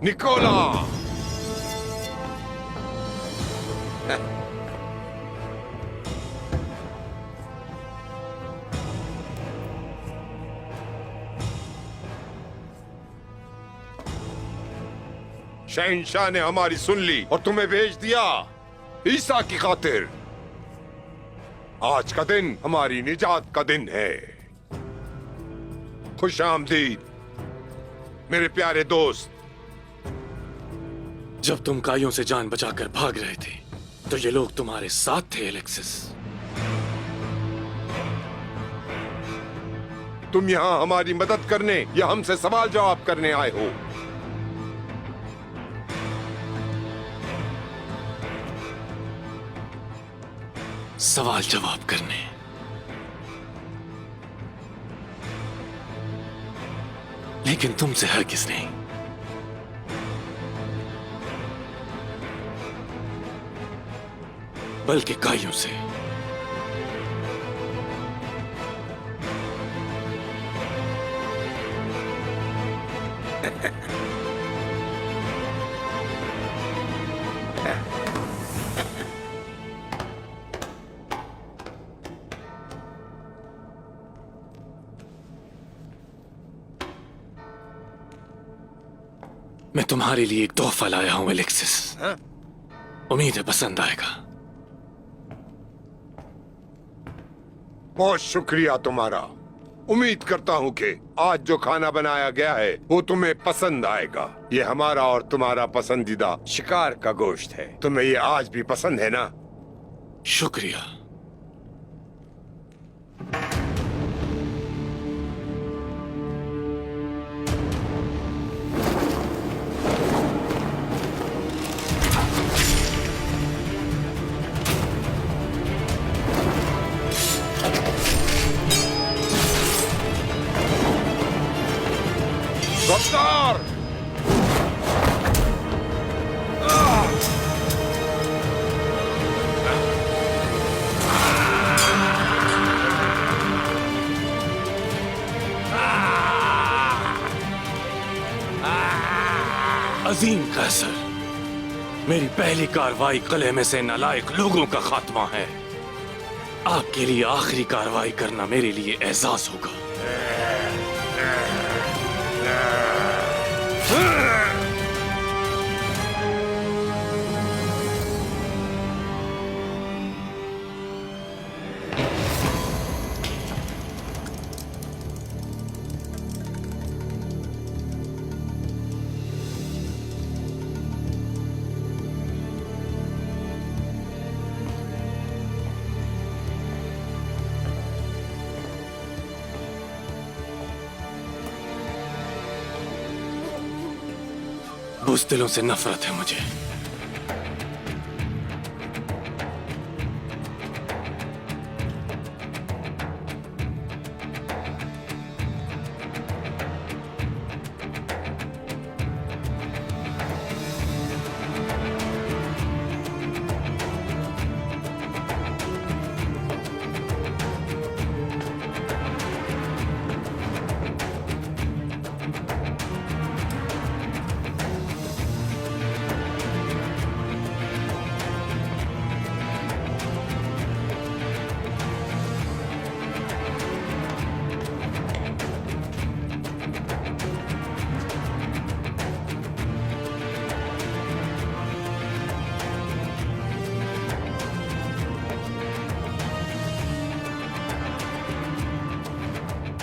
Nicola. शहंशाह ने हमारी सुन ली और तुम्हें भेज दिया ईसा की खातिर। आज का दिन हमारी निजात का दिन है। खुश आमदीद मेरे प्यारे दोस्त। जब तुम काइयों से जान बचाकर भाग रहे थे तो ये लोग तुम्हारे साथ थे एलेक्सिस। तुम यहाँ हमारी मदद करने या हमसे सवाल जवाब करने आए हो? सवाल जवाब करने। लेकिन तुमसे हरगिज़ नहीं। बल्कि काइयों से। मैं तुम्हारे लिए एक तोहफा लाया हूं एलेक्सिस। उम्मीद है पसंद आएगा। बहुत शुक्रिया तुम्हारा। उम्मीद करता हूँ कि आज जो खाना बनाया गया है वो तुम्हें पसंद आएगा। ये हमारा और तुम्हारा पसंदीदा शिकार का गोश्त है। तुम्हें ये आज भी पसंद है ना? शुक्रिया। रफ्तार! अजीम कैसर, मेरी पहली कार्रवाई किले में से नालायक लोगों का खात्मा है। आपके लिए आखिरी कार्रवाई करना मेरे लिए एहसास होगा। बुज़दिलों से नफरत है मुझे।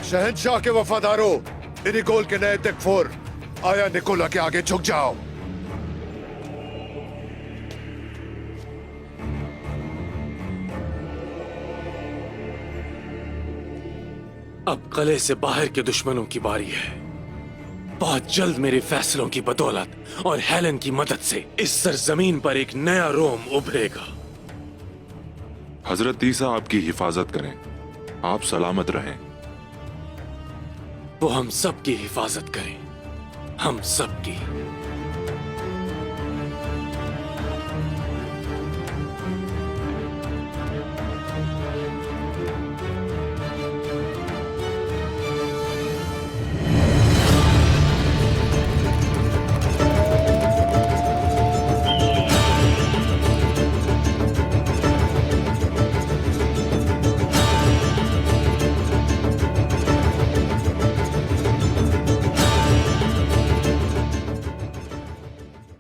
शहंशाह के वफादारों, निकोल के नए तकफुर, आया निकोला के आगे झुक जाओ। अब किले से बाहर के दुश्मनों की बारी है। बहुत जल्द मेरे फैसलों की बदौलत और हेलन की मदद से इस सरजमीन पर एक नया रोम उभरेगा। हजरत ईसा आपकी हिफाजत करें। आप सलामत रहें। वो हम सब की हिफाजत करें, हम सब की।